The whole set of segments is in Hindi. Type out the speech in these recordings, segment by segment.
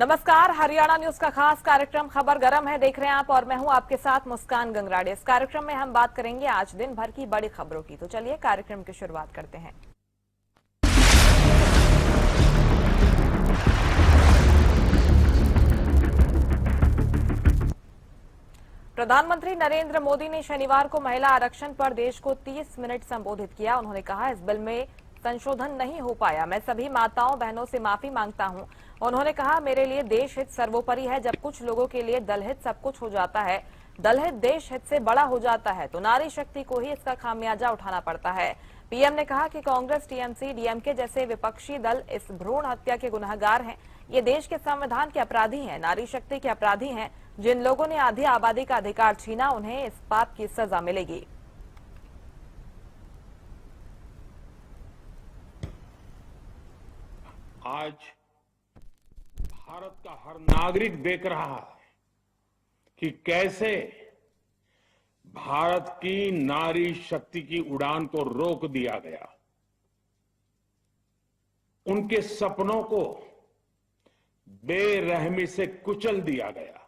नमस्कार, हरियाणा न्यूज का खास कार्यक्रम खबर गरम है देख रहे हैं आप और मैं हूं आपके साथ मुस्कान गंगराड़े। इस कार्यक्रम में हम बात करेंगे आज दिन भर की बड़ी खबरों की। तो चलिए कार्यक्रम की शुरुआत करते हैं। प्रधानमंत्री नरेंद्र मोदी ने शनिवार को महिला आरक्षण पर देश को 30 मिनट संबोधित किया। उन्होंने कहा, इस बिल में संशोधन नहीं हो पाया। मैं सभी माताओं बहनों से माफी मांगता हूं। उन्होंने कहा, मेरे लिए देश हित सर्वोपरि है। जब कुछ लोगों के लिए दलहित सब कुछ हो जाता है, दलहित देश हित से बड़ा हो जाता है, तो नारी शक्ति को ही इसका खामियाजा उठाना पड़ता है। पीएम ने कहा कि कांग्रेस, टीएमसी, डीएमके जैसे विपक्षी दल इस भ्रूण हत्या के गुनहगार हैं। ये देश के संविधान के अपराधी हैं, नारी शक्ति के अपराधी हैं। जिन लोगों ने आधी आबादी का अधिकार छीना, उन्हें इस पाप की सजा मिलेगी। आज भारत का हर नागरिक देख रहा है कि कैसे भारत की नारी शक्ति की उड़ान को रोक दिया गया, उनके सपनों को बेरहमी से कुचल दिया गया।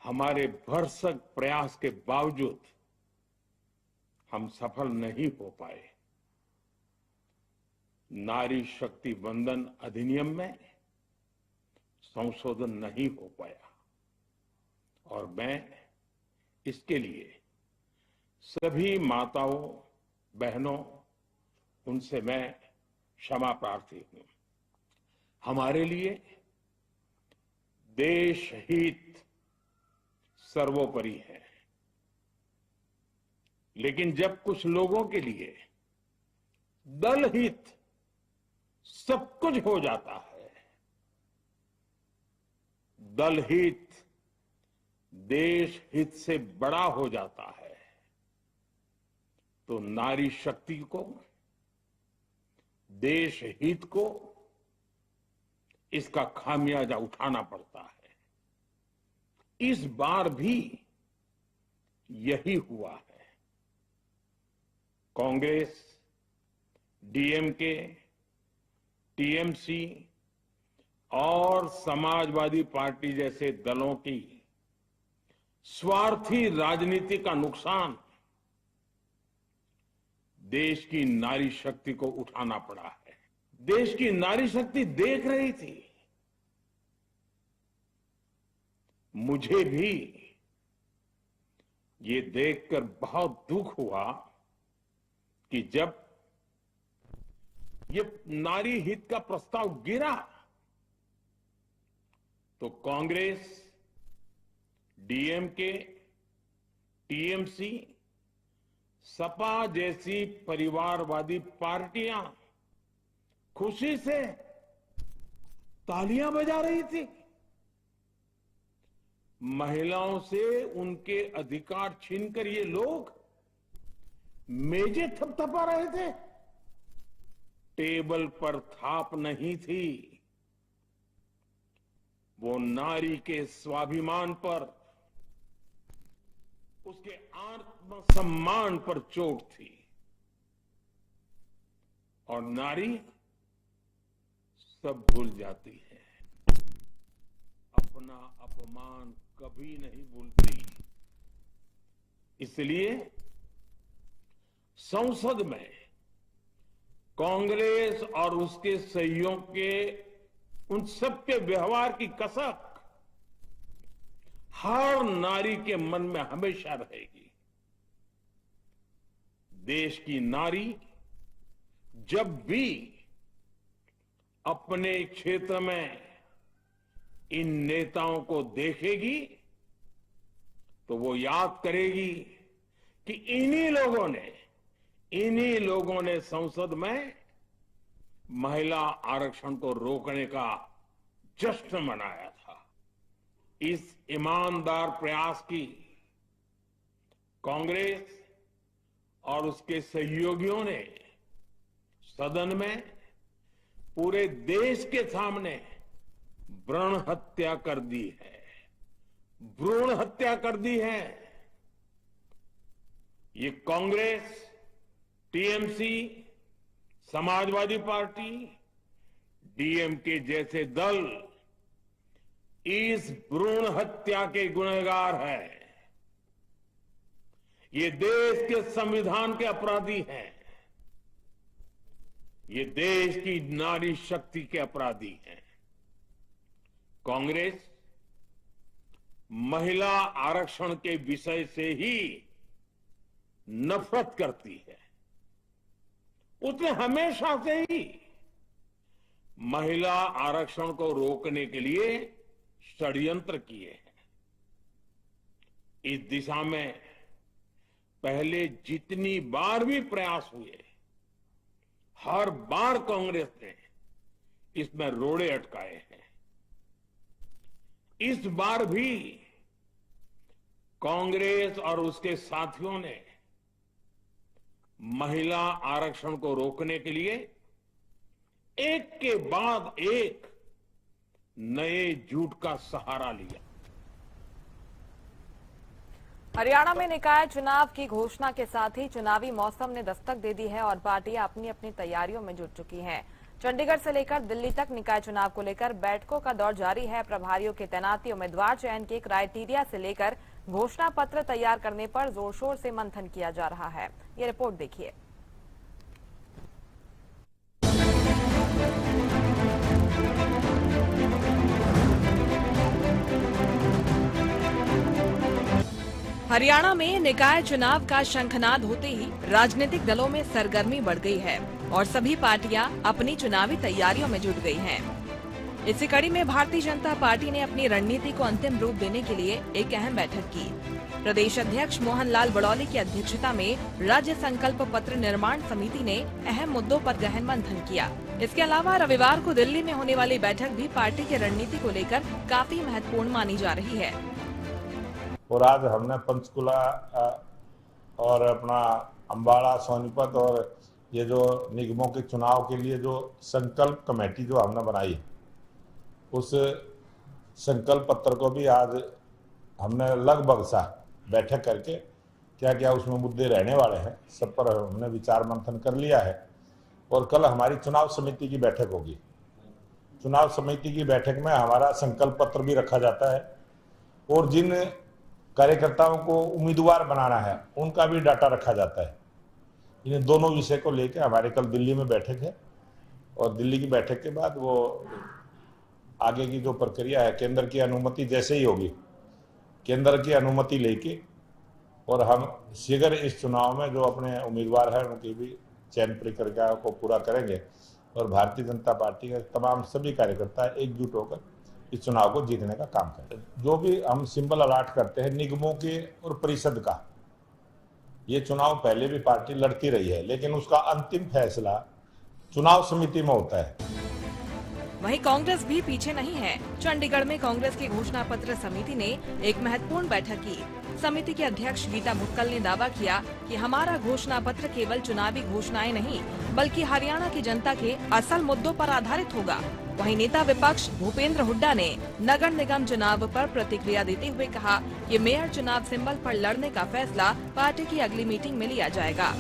हमारे भरसक प्रयास के बावजूद हम सफल नहीं हो पाए। नारी शक्ति वंदन अधिनियम में संशोधन नहीं हो पाया और मैं इसके लिए सभी माताओं बहनों उनसे मैं क्षमा प्रार्थी हूं। हमारे लिए देश हित सर्वोपरि है, लेकिन जब कुछ लोगों के लिए दल हित सब कुछ हो जाता है, दल हित देश हित से बड़ा हो जाता है, तो नारी शक्ति को, देश हित को इसका खामियाजा उठाना पड़ता है। इस बार भी यही हुआ है। कांग्रेस, डीएमके, टीएमसी और समाजवादी पार्टी जैसे दलों की स्वार्थी राजनीति का नुकसान देश की नारी शक्ति को उठाना पड़ा है। देश की नारी शक्ति देख रही थी। मुझे भी ये देखकर बहुत दुख हुआ कि जब ये नारी हित का प्रस्ताव गिरा तो कांग्रेस, डीएमके, टीएमसी, सपा जैसी परिवारवादी पार्टियां खुशी से तालियां बजा रही थी। महिलाओं से उनके अधिकार छीनकर ये लोग मेजें थपथपा रहे थे। टेबल पर थाप नहीं थी, वो नारी के स्वाभिमान पर, उसके आत्मसम्मान पर चोट थी। और नारी सब भूल जाती है, अपना अपमान कभी नहीं भूलती। इसलिए संसद में कांग्रेस और उसके सहयोगियों के उन सबके व्यवहार की कसक हर नारी के मन में हमेशा रहेगी। देश की नारी जब भी अपने क्षेत्र में इन नेताओं को देखेगी तो वो याद करेगी कि इन्हीं लोगों ने संसद में महिला आरक्षण को रोकने का जश्न मनाया था। इस ईमानदार प्रयास की कांग्रेस और उसके सहयोगियों ने सदन में पूरे देश के सामने भ्रूण हत्या कर दी है, भ्रूण हत्या कर दी है। ये Congress, TMC, Samajwadi party, DMK जैसे दल इस भ्रूण हत्या के गुनहगार है। ये देश के संविधान के अपराधी हैं। ये देश की नारी शक्ति के अपराधी हैं। कांग्रेस महिला आरक्षण के विषय से ही नफरत करती है। उसने हमेशा से ही महिला आरक्षण को रोकने के लिए षड्यंत्र किए हैं। इस दिशा में पहले जितनी बार भी प्रयास हुए, हर बार कांग्रेस ने इसमें रोड़े अटकाए हैं। इस बार भी कांग्रेस और उसके साथियों ने महिला आरक्षण को रोकने के लिए एक के बाद एक नए झूठ का सहारा लिया। हरियाणा में निकाय चुनाव की घोषणा के साथ ही चुनावी मौसम ने दस्तक दे दी है और पार्टियां अपनी अपनी तैयारियों में जुट चुकी हैं। चंडीगढ़ से लेकर दिल्ली तक निकाय चुनाव को लेकर बैठकों का दौर जारी है। प्रभारियों की तैनाती, उम्मीदवार चयन के क्राइटेरिया से लेकर घोषणा पत्र तैयार करने पर जोर शोर से मंथन किया जा रहा है। ये रिपोर्ट देखिए। हरियाणा में निकाय चुनाव का शंखनाद होते ही राजनीतिक दलों में सरगर्मी बढ़ गई है और सभी पार्टियां अपनी चुनावी तैयारियों में जुट गई हैं। इसी कड़ी में भारतीय जनता पार्टी ने अपनी रणनीति को अंतिम रूप देने के लिए एक अहम बैठक की। प्रदेश अध्यक्ष मोहन लाल बड़ौली की अध्यक्षता में राज्य संकल्प पत्र निर्माण समिति ने अहम मुद्दों पर गहन मंथन किया। इसके अलावा रविवार को दिल्ली में होने वाली बैठक भी पार्टी की रणनीति को लेकर काफी महत्वपूर्ण मानी जा रही है। और आज हमने पंचकुला और अपना अंबाला, सोनीपत और ये जो निगमों के चुनाव के लिए जो संकल्प कमेटी जो हमने बनाई, उस संकल्प पत्र को भी आज हमने लगभग सा बैठक करके क्या क्या उसमें मुद्दे रहने वाले हैं सब पर हमने विचार मंथन कर लिया है। और कल हमारी चुनाव समिति की बैठक होगी। चुनाव समिति की बैठक में हमारा संकल्प पत्र भी रखा जाता है और जिन कार्यकर्ताओं को उम्मीदवार बनाना है उनका भी डाटा रखा जाता है। इन दोनों विषय को लेकर हमारे कल दिल्ली में बैठक है और दिल्ली की बैठक के बाद वो आगे की जो प्रक्रिया है, केंद्र की अनुमति जैसे ही होगी, केंद्र की अनुमति लेके और हम शीघ्र इस चुनाव में जो अपने उम्मीदवार हैं उनकी भी चयन प्रक्रिया को पूरा करेंगे और भारतीय जनता पार्टी के तमाम सभी कार्यकर्ता एकजुट होकर इस चुनाव को जीतने का काम करें। जो भी हम सिंबल अलॉट करते हैं निगमों के और परिषद का, ये चुनाव पहले भी पार्टी लड़ती रही है, लेकिन उसका अंतिम फैसला चुनाव समिति में होता है। वहीं कांग्रेस भी पीछे नहीं है। चंडीगढ़ में कांग्रेस की घोषणा पत्र समिति ने एक महत्वपूर्ण बैठक की। समिति के अध्यक्ष गीता भुक्कल ने दावा किया कि हमारा घोषणा पत्र केवल चुनावी घोषणाएं नहीं बल्कि हरियाणा की जनता के असल मुद्दों पर आधारित होगा। वहीं नेता विपक्ष भूपेंद्र हुड्डा ने नगर निगम चुनाव पर प्रतिक्रिया देते हुए कहा कि मेयर चुनाव सिंबल पर लड़ने का फैसला पार्टी की अगली मीटिंग में लिया जाएगा।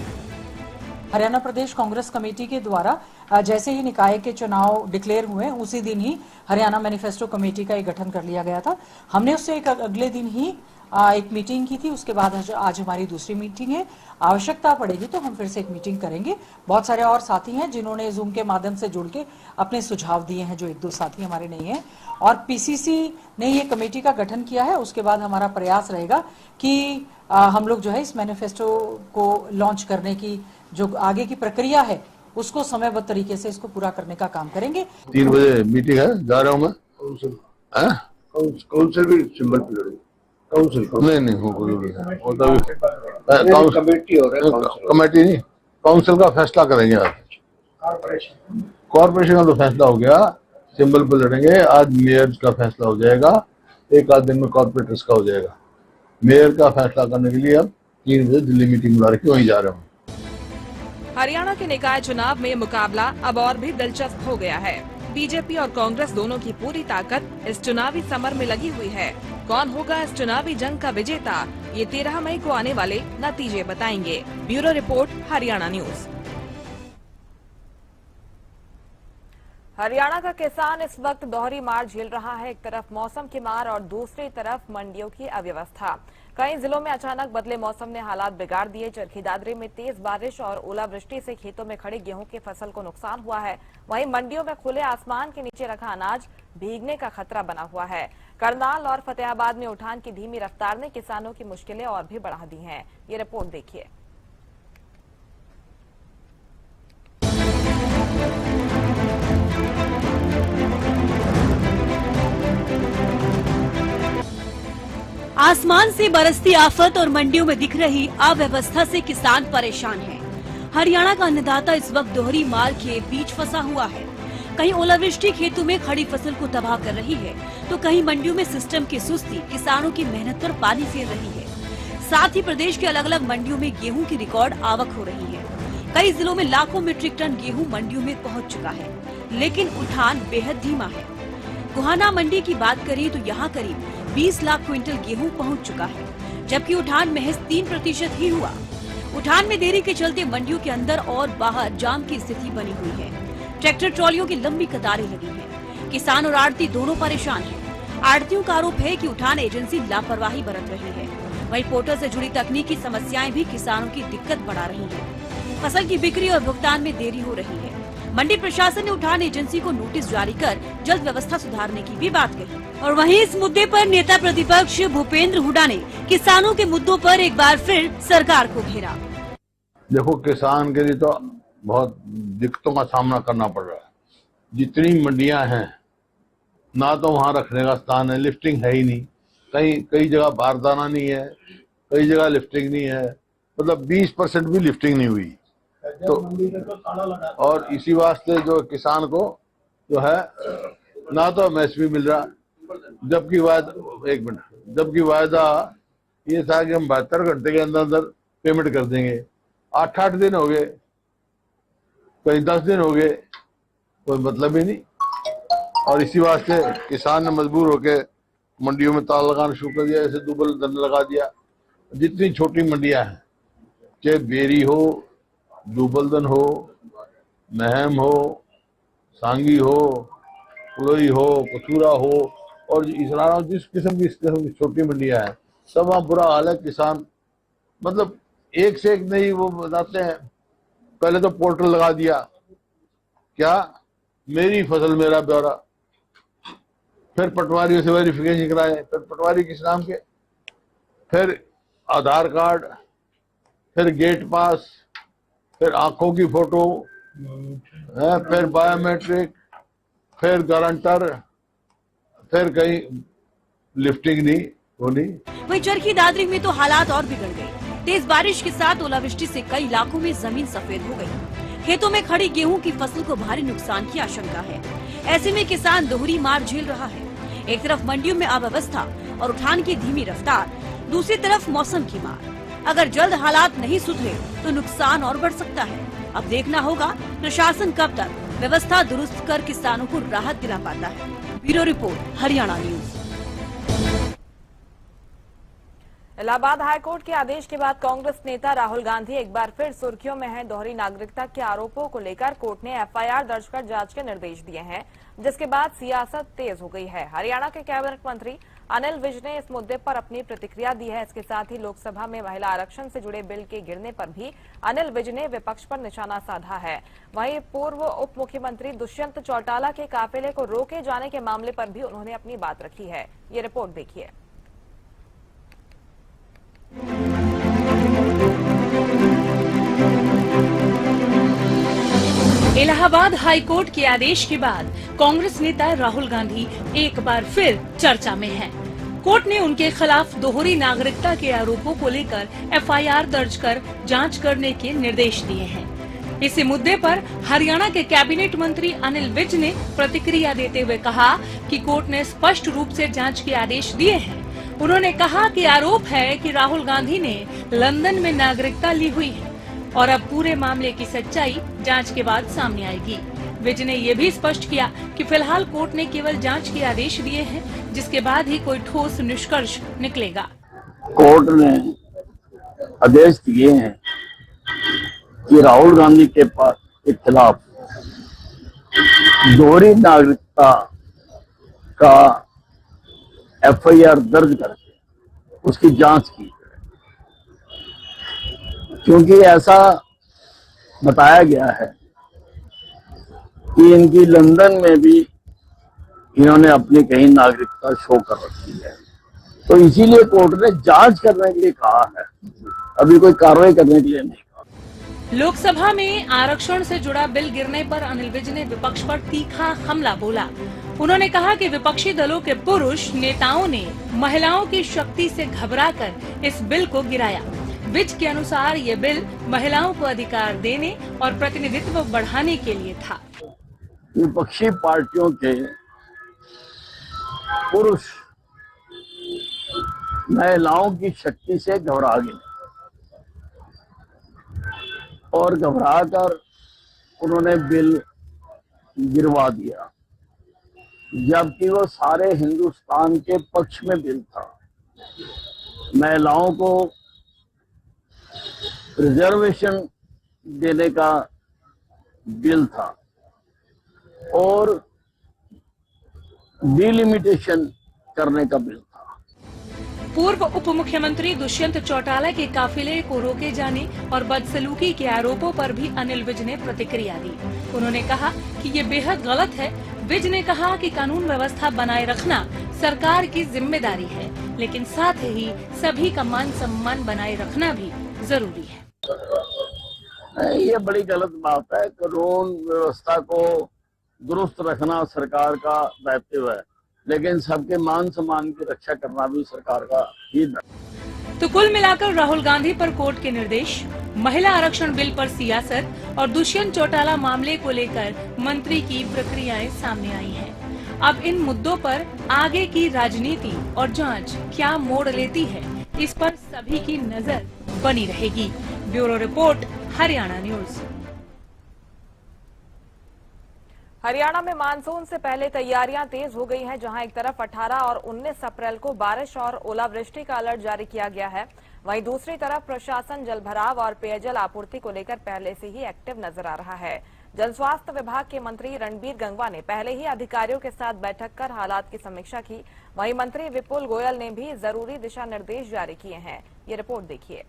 हरियाणा प्रदेश कांग्रेस कमेटी के द्वारा जैसे ही निकाय के चुनाव डिक्लेयर हुए उसी दिन ही हरियाणा मैनिफेस्टो कमेटी का एक गठन कर लिया गया था। हमने उससे एक अगले दिन ही एक मीटिंग की थी। उसके बाद आज हमारी दूसरी मीटिंग है। आवश्यकता पड़ेगी तो हम फिर से एक मीटिंग करेंगे। बहुत सारे और साथी हैं जिन्होंने जूम के माध्यम से जुड़ के अपने सुझाव दिए हैं, जो एक दो साथी हमारे नहीं हैं। और पीसीसी ने ये कमेटी का गठन किया है। उसके बाद हमारा प्रयास रहेगा कि हम लोग जो है इस मैनिफेस्टो को लॉन्च करने की जो आगे की प्रक्रिया है उसको समयबद्ध तरीके से इसको पूरा करने का काम करेंगे। 3 बजे मीटिंग है, जा रहा हूँ मैं। काउंसिल भी सिंबल पे लड़ूंगा। काउंसिल नहीं हो कमेटी हो रहा है, कमेटी नहीं, काउंसिल का फैसला करेंगे आज। कॉर्पोरेशन का तो फैसला हो गया, सिंबल पे लड़ेंगे। आज मेयर का फैसला हो जाएगा, एक आध दिन में कॉर्पोरेटर्स का हो जाएगा। मेयर का फैसला करने के लिए अब 3 बजे दिल्ली मीटिंग बुला रखी, वहीं जा रहा हूँ। हरियाणा के निकाय चुनाव में मुकाबला अब और भी दिलचस्प हो गया है। बीजेपी और कांग्रेस दोनों की पूरी ताकत इस चुनावी समर में लगी हुई है। कौन होगा इस चुनावी जंग का विजेता, ये 13 मई को आने वाले नतीजे बताएंगे। Bureau report, Haryana news. Haryana का किसान इस वक्त दोहरी मार झेल रहा है। एक तरफ मौसम की मार और दूसरी तरफ मंडियों की अव्यवस्था। कई जिलों में अचानक बदले मौसम ने हालात बिगाड़ दिए। चरखी दादरी में तेज बारिश और ओलावृष्टि से खेतों में खड़ी गेहूं की फसल को नुकसान हुआ है। वहीं मंडियों में खुले आसमान के नीचे रखा अनाज भीगने का खतरा बना हुआ है। करनाल और फतेहाबाद में उठान की धीमी रफ्तार ने किसानों की मुश्किलें और भी बढ़ा दी हैं। ये रिपोर्ट देखिए। आसमान से बरसती आफत और मंडियों में दिख रही अव्यवस्था से किसान परेशान हैं। हरियाणा का अन्नदाता इस वक्त दोहरी मार के बीच फंसा हुआ है। कहीं ओलावृष्टि खेतों में खड़ी फसल को तबाह कर रही है, तो कहीं मंडियों में सिस्टम की सुस्ती किसानों की मेहनत पर पानी फेर रही है। साथ ही प्रदेश के अलग अलग मंडियों में गेहूं की रिकॉर्ड आवक हो रही है। कई जिलों में लाखों मीट्रिक टन गेहूं मंडियों में पहुंच चुका है, लेकिन उठान बेहद धीमा है। गोहाना मंडी की बात करें तो यहाँ करीब 20 लाख क्विंटल गेहूं पहुंच चुका है, जबकि उठान महज 3% ही हुआ। उठान में देरी के चलते मंडियों के अंदर और बाहर जाम की स्थिति बनी हुई है। ट्रैक्टर ट्रॉलियों की लंबी कतारें लगी हैं। किसान और आड़ती दोनों परेशान हैं। आड़तियों का आरोप है कि उठान एजेंसी लापरवाही बरत रही है। वहीं पोर्टल से जुड़ी तकनीकी समस्याएं भी किसानों की दिक्कत बढ़ा रही हैं। फसल की बिक्री और भुगतान में देरी हो रही है। मंडी प्रशासन ने उठान एजेंसी को नोटिस जारी कर जल्द व्यवस्था सुधारने की भी बात कही। और वहीं इस मुद्दे पर नेता प्रतिपक्ष भूपेंद्र हुड्डा ने किसानों के मुद्दों पर एक बार फिर सरकार को घेरा। देखो, किसान के लिए तो बहुत दिक्कतों का सामना करना पड़ रहा है। जितनी मंडियां हैं, ना तो वहां रखने का स्थान है, लिफ्टिंग है ही नहीं। कई जगह बारदाना नहीं है, कई जगह लिफ्टिंग नहीं है, मतलब 20% भी लिफ्टिंग नहीं हुई। तो और इसी वास्ते जो किसान को जो है ना तो एमएसपी मिल रहा, जबकि वायदा ये था कि हम 72 घंटे के अंदर अंदर पेमेंट कर देंगे। 8 दिन हो गए, कहीं 10 दिन हो गए, कोई मतलब ही नहीं। और इसी वास्ते किसान ने मजबूर होके मंडियों में ताला लगाना शुरू कर दिया, जैसे दुबल धरना लगा दिया। जितनी छोटी मंडियां हैं, चाहे बेरी हो, दुबलदन हो, महम हो, सांगी हो, पुलोई हो, कचूरा हो, और जिस किस्म की छोटी मंडियां हैं, सब वहाँ बुरा हाल है। किसान मतलब एक से एक नहीं वो बताते हैं। पहले तो पोर्टल लगा दिया, क्या मेरी फसल मेरा ब्यौरा, फिर पटवारियों से वेरिफिकेशन कराए, फिर पटवारी किस नाम के, फिर आधार कार्ड, फिर गेट पास, फिर आंखों की फोटो, फिर बायोमेट्रिक, फिर गारंटर, फिर कहीं लिफ्टिंग नहीं होनी। वहीं चरखी दादरी में तो हालात और बिगड़ गए। तेज बारिश के साथ ओलावृष्टि से कई इलाकों में जमीन सफेद हो गई। खेतों में खड़ी गेहूं की फसल को भारी नुकसान की आशंका है। ऐसे में किसान दोहरी मार झेल रहा है। एक तरफ मंडियों में अव्यवस्था और उठान की धीमी रफ्तार, दूसरी तरफ मौसम की मार। अगर जल्द हालात नहीं सुधरे तो नुकसान और बढ़ सकता है। अब देखना होगा प्रशासन कब तक व्यवस्था दुरुस्त कर किसानों को राहत दिला पाता है। Bureau report, Haryana news. Allahabad high court के आदेश के बाद कांग्रेस नेता राहुल गांधी एक बार फिर सुर्खियों में हैं। दोहरी नागरिकता के आरोपों को लेकर कोर्ट ने एफआईआर दर्ज कर जांच के निर्देश दिए हैं, जिसके बाद सियासत तेज हो गई है। हरियाणा के कैबिनेट मंत्री अनिल विज ने इस मुद्दे पर अपनी प्रतिक्रिया दी है। इसके साथ ही लोकसभा में महिला आरक्षण से जुड़े बिल के गिरने पर भी अनिल विज ने विपक्ष पर निशाना साधा है। वहीं पूर्व उप मुख्यमंत्री दुष्यंत चौटाला के काफिले को रोके जाने के मामले पर भी उन्होंने अपनी बात रखी है। ये रिपोर्ट देखिए। इलाहाबाद हाईकोर्ट के आदेश के बाद कांग्रेस नेता राहुल गांधी एक बार फिर चर्चा में हैं। कोर्ट ने उनके खिलाफ दोहरी नागरिकता के आरोपों को लेकर एफआईआर दर्ज कर जांच करने के निर्देश दिए हैं। इसी मुद्दे पर हरियाणा के कैबिनेट मंत्री अनिल विज ने प्रतिक्रिया देते हुए कहा कि कोर्ट ने स्पष्ट रूप से जांच के आदेश दिए हैं। उन्होंने कहा कि आरोप है कि राहुल गांधी ने लंदन में नागरिकता ली हुई है और अब पूरे मामले की सच्चाई जांच के बाद सामने आएगी। विज ने ये भी स्पष्ट किया कि फिलहाल कोर्ट ने केवल जांच के आदेश दिए हैं, जिसके बाद ही कोई ठोस निष्कर्ष निकलेगा। कोर्ट ने आदेश दिए हैं कि राहुल गांधी के खिलाफ दोहरी नागरिकता का एफआईआर दर्ज करके उसकी जांच की, क्योंकि ऐसा बताया गया है कि इनकी लंदन में भी इन्होंने अपनी कहीं नागरिकता शो कर रखी है। तो इसीलिए कोर्ट ने जांच करने के लिए कहा है, अभी कोई कार्रवाई करने के लिए नहीं कहा। लोकसभा में आरक्षण से जुड़ा बिल गिरने पर अनिल विज ने विपक्ष पर तीखा हमला बोला। उन्होंने कहा कि विपक्षी दलों के पुरुष नेताओं ने महिलाओं की शक्ति से घबराकर इस बिल को गिराया। विज के अनुसार ये बिल महिलाओं को अधिकार देने और प्रतिनिधित्व बढ़ाने के लिए था। विपक्षी पार्टियों के पुरुष महिलाओं की शक्ति से घबरा गए और घबराकर उन्होंने बिल गिरवा दिया, जबकि वो सारे हिंदुस्तान के पक्ष में बिल था। महिलाओं को रिजर्वेशन देने का बिल था और डिलिमिटेशन करने का बिल था। पूर्व उप मुख्यमंत्री दुष्यंत चौटाला के काफिले को रोके जाने और बदसलूकी के आरोपों पर भी अनिल विज ने प्रतिक्रिया दी। उन्होंने कहा कि ये बेहद गलत है। विज ने कहा कि कानून व्यवस्था बनाए रखना सरकार की जिम्मेदारी है, लेकिन साथ ही सभी का मान सम्मान बनाए रखना भी जरूरी है। ये बड़ी गलत बात है। कानून व्यवस्था को दुरुस्त रखना सरकार का दायित्व है, लेकिन सबके मान सम्मान की रक्षा करना भी सरकार का ही दायित्व। तो कुल मिलाकर राहुल गांधी पर कोर्ट के निर्देश, महिला आरक्षण बिल पर सियासत और दुष्यंत चौटाला मामले को लेकर मंत्री की प्रक्रियाएं सामने आई हैं। अब इन मुद्दों पर आगे की राजनीति और जांच क्या मोड़ लेती है, इस पर सभी की नजर बनी रहेगी। Bureau report, Haryana news. Haryana में मानसून से पहले तैयारियां तेज हो गई हैं, जहां एक तरफ 18 और 19 अप्रैल को बारिश और ओलावृष्टि का अलर्ट जारी किया गया है, वहीं दूसरी तरफ प्रशासन जलभराव और पेयजल आपूर्ति को लेकर पहले से ही एक्टिव नजर आ रहा है। जल स्वास्थ्य विभाग के मंत्री रणबीर गंगवा ने पहले ही अधिकारियों के साथ बैठक कर हालात की समीक्षा की। वहीं मंत्री विपुल गोयल ने भी जरूरी दिशा निर्देश जारी किए हैं। ये रिपोर्ट देखिए।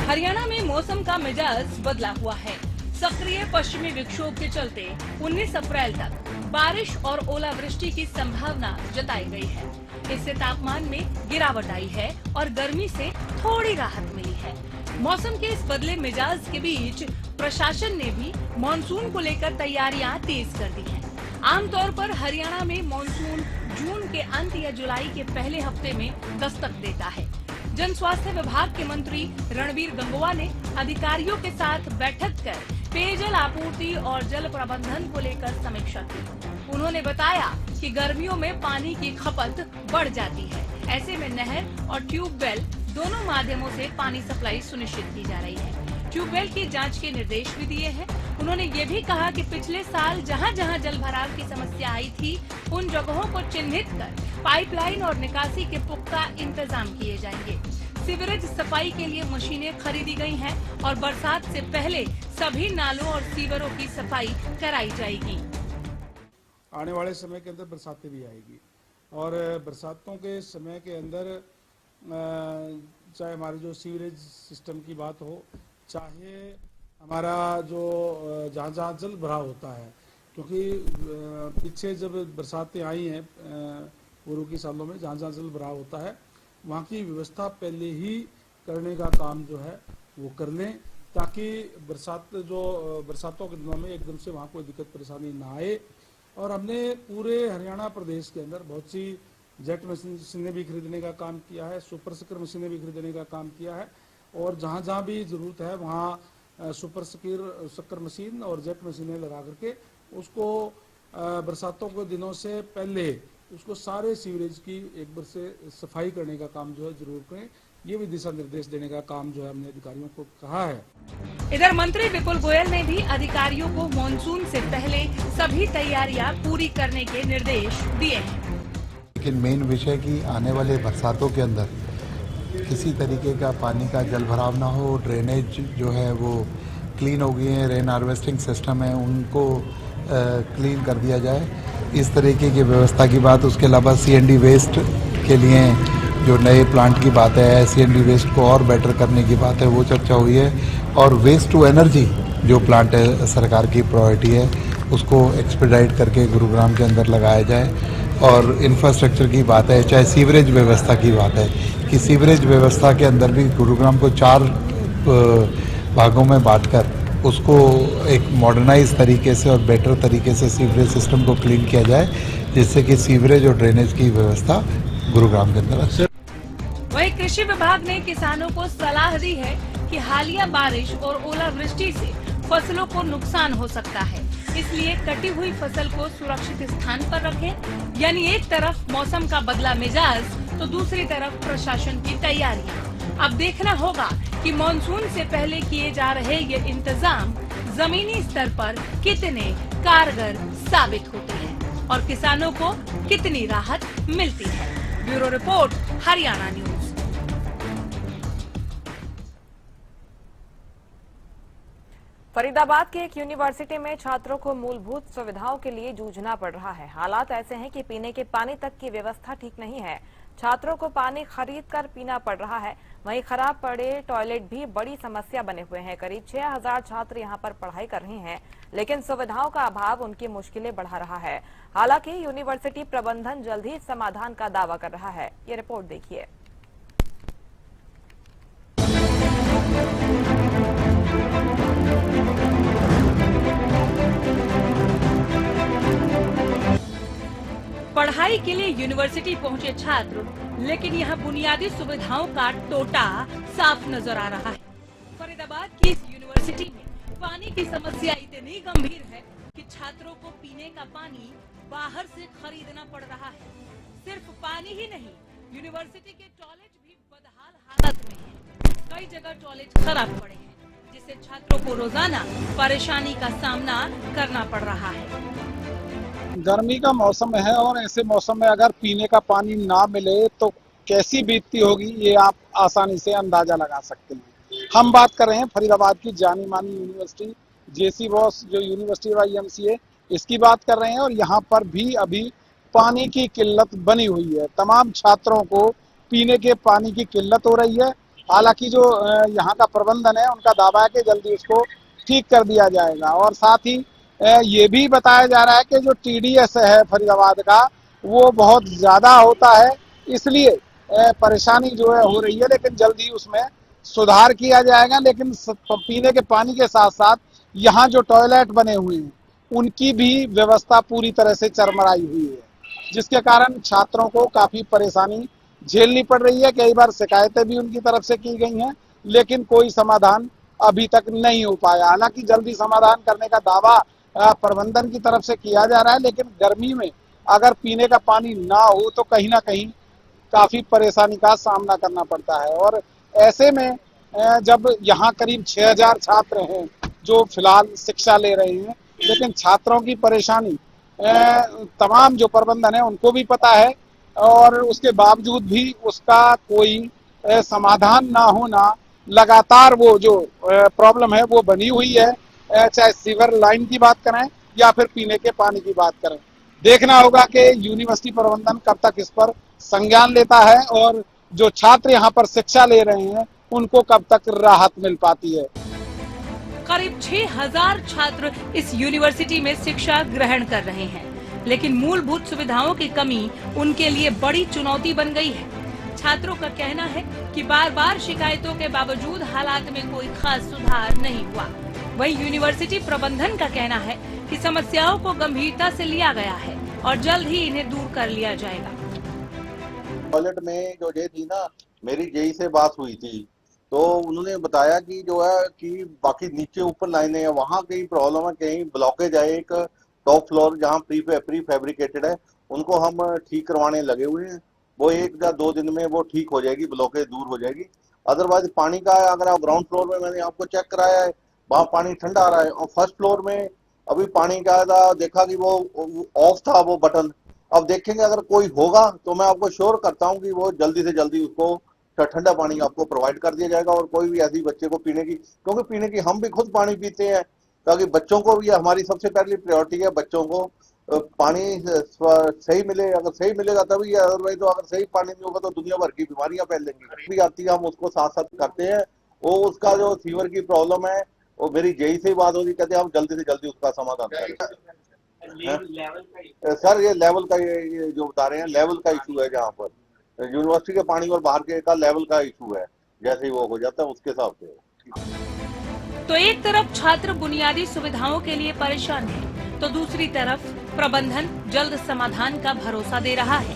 हरियाणा में मौसम का मिजाज बदला हुआ है। सक्रिय पश्चिमी विक्षोभ के चलते 19 अप्रैल तक बारिश और ओलावृष्टि की संभावना जताई गई है। इससे तापमान में गिरावट आई है और गर्मी से थोड़ी राहत मिली है। मौसम के इस बदले मिजाज के बीच प्रशासन ने भी मानसून को लेकर तैयारियां तेज कर दी हैं। आमतौर पर हरियाणा में मानसून जून के अंत या जुलाई के पहले हफ्ते में दस्तक देता है। जन स्वास्थ्य विभाग के मंत्री रणबीर गंगवा ने अधिकारियों के साथ बैठक कर पेयजल आपूर्ति और जल प्रबंधन को लेकर समीक्षा की। उन्होंने बताया कि गर्मियों में पानी की खपत बढ़ जाती है, ऐसे में नहर और ट्यूबवेल दोनों माध्यमों से पानी सप्लाई सुनिश्चित की जा रही है। ट्यूबवेल की जांच के निर्देश भी दिए हैं। उन्होंने ये भी कहा कि पिछले साल जहां जहां जल भराव की समस्या आई थी, उन जगहों को चिन्हित कर पाइपलाइन और निकासी के पुख्ता इंतजाम किए जाएंगे। सीवरेज सफाई के लिए मशीनें खरीदी गई हैं और बरसात से पहले सभी नालों और सीवरों की सफाई कराई जाएगी। आने वाले समय के अंदर बरसातें भी आएगी और बरसातों के समय के अंदर चाहे हमारे जो सीवरेज सिस्टम की बात हो, चाहे हमारा जो जहाँ जहाँ जल भराव होता है, क्योंकि पीछे जब बरसातें आई हैं पूर्व के सालों में जहाँ जहाँ जल भराव होता है, वहाँ की व्यवस्था पहले ही करने का काम जो है वो कर लें, ताकि बरसातों के दिनों में एकदम से वहाँ कोई दिक्कत परेशानी ना आए। और हमने पूरे हरियाणा प्रदेश के अंदर बहुत सी जेट मशीनें भी खरीदने का काम किया है, सुपर स्क्र मशीनें भी खरीदने का काम किया है और जहाँ जहाँ भी जरूरत है वहाँ सुपर स्क्र मशीन और जेट मशीनें लगा करके उसको बरसातों के दिनों से पहले उसको सारे सीवरेज की एक बार से सफाई करने का काम जो है जरूर करें। ये भी दिशा निर्देश देने का काम जो है हमने अधिकारियों को कहा है। इधर मंत्री विपुल गोयल ने भी अधिकारियों को मानसून से पहले सभी तैयारियां पूरी करने के निर्देश दिए हैं। लेकिन मेन विषय की आने वाले बरसातों के अंदर किसी तरीके का पानी का जल भराव ना हो। ड्रेनेज जो है वो क्लीन हो गई है, रेन हार्वेस्टिंग सिस्टम है उनको क्लीन कर दिया जाए, इस तरीके की व्यवस्था की बात। उसके अलावा CND वेस्ट के लिए जो नए प्लांट की बात है, CND वेस्ट को और बेटर करने की बात है, वो चर्चा हुई है। और वेस्ट टू एनर्जी जो प्लांट है सरकार की प्रायोरिटी है, उसको एक्सपेडाइट करके गुरुग्राम के अंदर लगाया जाए। और इंफ्रास्ट्रक्चर की बात है, चाहे सीवरेज व्यवस्था की बात है कि सीवरेज व्यवस्था के अंदर भी गुरुग्राम को 4 भागों में बांटकर उसको एक मॉडर्नाइज तरीके से और बेटर तरीके से सीवरेज सिस्टम को क्लीन किया जाए, जिससे कि सीवरेज और ड्रेनेज की व्यवस्था गुरुग्राम के अंदर अच्छी। वहीं कृषि विभाग ने किसानों को सलाह दी है कि हालिया बारिश और ओलावृष्टि से फसलों को नुकसान हो सकता है, इसलिए कटी हुई फसल को सुरक्षित स्थान पर रखें। यानी एक तरफ मौसम का बदला मिजाज तो दूसरी तरफ प्रशासन की तैयारियां। अब देखना होगा कि मानसून से पहले किए जा रहे ये इंतजाम जमीनी स्तर पर कितने कारगर साबित होते हैं और किसानों को कितनी राहत मिलती है। Bureau report, Haryana news. Faridabad की एक यूनिवर्सिटी में छात्रों को मूलभूत सुविधाओं के लिए जूझना पड़ रहा है। हालात ऐसे हैं कि पीने के पानी तक की व्यवस्था ठीक नहीं है। छात्रों को पानी खरीद कर पीना पड़ रहा है। वहीं खराब पड़े टॉयलेट भी बड़ी समस्या बने हुए हैं। करीब 6000 छात्र यहां पर पढ़ाई कर रहे हैं, लेकिन सुविधाओं का अभाव उनकी मुश्किलें बढ़ा रहा है। हालांकि यूनिवर्सिटी प्रबंधन जल्द ही समाधान का दावा कर रहा है। ये रिपोर्ट देखिए। पढ़ाई के लिए यूनिवर्सिटी पहुंचे छात्र, लेकिन यहाँ बुनियादी सुविधाओं का टोटा साफ नजर आ रहा है। फरीदाबाद की इस यूनिवर्सिटी में पानी की समस्या इतनी गंभीर है कि छात्रों को पीने का पानी बाहर से खरीदना पड़ रहा है। सिर्फ पानी ही नहीं, यूनिवर्सिटी के टॉयलेट भी बदहाल हालत में हैं। कई जगह टॉयलेट खराब पड़े हैं, जिससे छात्रों को रोजाना परेशानी का सामना करना पड़ रहा है। गर्मी का मौसम है और ऐसे मौसम में अगर पीने का पानी ना मिले तो कैसी बीतती होगी, ये आप आसानी से अंदाजा लगा सकते हैं। हम बात कर रहे हैं फरीदाबाद की जानी मानी यूनिवर्सिटी JC बॉस जो यूनिवर्सिटी YMCA, इसकी बात कर रहे हैं। और यहाँ पर भी अभी पानी की किल्लत बनी हुई है। तमाम छात्रों को पीने के पानी की किल्लत हो रही है। हालांकि जो यहाँ का प्रबंधन है उनका दावा है कि जल्दी उसको ठीक कर दिया जाएगा। और साथ ही ये भी बताया जा रहा है कि जो TDS है फरीदाबाद का वो बहुत ज़्यादा होता है, इसलिए परेशानी जो है हो रही है, लेकिन जल्दी उसमें सुधार किया जाएगा। लेकिन पीने के पानी के साथ साथ यहाँ जो टॉयलेट बने हुए हैं उनकी भी व्यवस्था पूरी तरह से चरमराई हुई है, जिसके कारण छात्रों को काफ़ी परेशानी झेलनी पड़ रही है। कई बार शिकायतें भी उनकी तरफ से की गई हैं, लेकिन कोई समाधान अभी तक नहीं हो पाया। हालांकि जल्दी समाधान करने का दावा प्रबंधन की तरफ से किया जा रहा है, लेकिन गर्मी में अगर पीने का पानी ना हो तो कहीं ना कहीं काफी परेशानी का सामना करना पड़ता है। और ऐसे में जब यहाँ करीब 6000 छात्र हैं जो फिलहाल शिक्षा ले रहे हैं, लेकिन छात्रों की परेशानी तमाम जो प्रबंधन है उनको भी पता है, और उसके बावजूद भी उसका कोई समाधान ना होना, लगातार वो जो प्रॉब्लम है वो बनी हुई है। चाहे सीवर लाइन की बात करें या फिर पीने के पानी की बात करें। देखना होगा कि यूनिवर्सिटी प्रबंधन कब तक इस पर संज्ञान लेता है और जो छात्र यहाँ पर शिक्षा ले रहे हैं उनको कब तक राहत मिल पाती है। करीब 6000 छात्र इस यूनिवर्सिटी में शिक्षा ग्रहण कर रहे हैं, लेकिन मूलभूत सुविधाओं की कमी उनके लिए बड़ी चुनौती बन गई है। छात्रों का कहना है कि बार बार शिकायतों के बावजूद हालात में कोई खास सुधार नहीं हुआ। वहीं यूनिवर्सिटी प्रबंधन का कहना है कि समस्याओं को गंभीरता से लिया गया है और जल्द ही इन्हें दूर कर लिया जाएगा। टॉयलेट में जो ये थी ना, मेरी JE से बात हुई थी तो उन्होंने बताया कि जो है कि बाकी नीचे ऊपर लाइनें हैं, वहाँ कहीं प्रॉब्लम है, कहीं ब्लॉकेज है। एक टॉप फ्लोर जहाँ प्री फैब्रिकेटेड है उनको हम ठीक करवाने लगे हुए हैं। वो 1 या 2 दिन में वो ठीक हो जाएगी, ब्लॉकेज दूर हो जाएगी। अदरवाइज पानी का अगर आप ग्राउंड फ्लोर में मैंने आपको चेक कराया है, वहाँ पानी ठंडा आ रहा है। और फर्स्ट फ्लोर में अभी पानी का देखा कि वो ऑफ था वो बटन। अब देखेंगे अगर कोई होगा तो मैं आपको श्योर करता हूँ कि वो जल्दी से जल्दी उसको ठंडा पानी आपको प्रोवाइड कर दिया जाएगा। और कोई भी ऐसी बच्चे को पीने की, क्योंकि पीने की हम भी खुद पानी पीते हैं, ताकि बच्चों को भी, हमारी सबसे पहली प्रायोरिटी है बच्चों को पानी सही मिले। अगर सही मिलेगा तभी, अदरवाइज तो अगर सही पानी नहीं होगा तो दुनिया भर की बीमारियां फैलेंगी। भी आती है, हम उसको साथ साथ करते हैं। वो उसका जो फीवर की प्रॉब्लम है, वो मेरी जेई से बात होगी, कहते हैं हम जल्दी से जल्दी उसका समाधान करें। सर ये लेवल का, ये जो बता रहे हैं लेवल का इशू है, जहाँ पर यूनिवर्सिटी के पानी और बाहर के का लेवल का इशू है, जैसे ही वो हो जाता है उसके हिसाब से। तो एक तरफ छात्र बुनियादी सुविधाओं के लिए परेशान है, तो दूसरी तरफ प्रबंधन जल्द समाधान का भरोसा दे रहा है।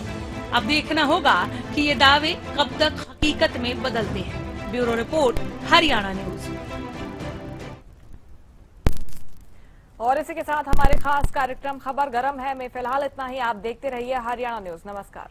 अब देखना होगा कि ये दावे कब तक हकीकत में बदलते हैं। Bureau report, Haryana news. और इसी के साथ हमारे खास कार्यक्रम खबर गरम है में फिलहाल इतना ही। आप देखते रहिए हरियाणा न्यूज। नमस्कार।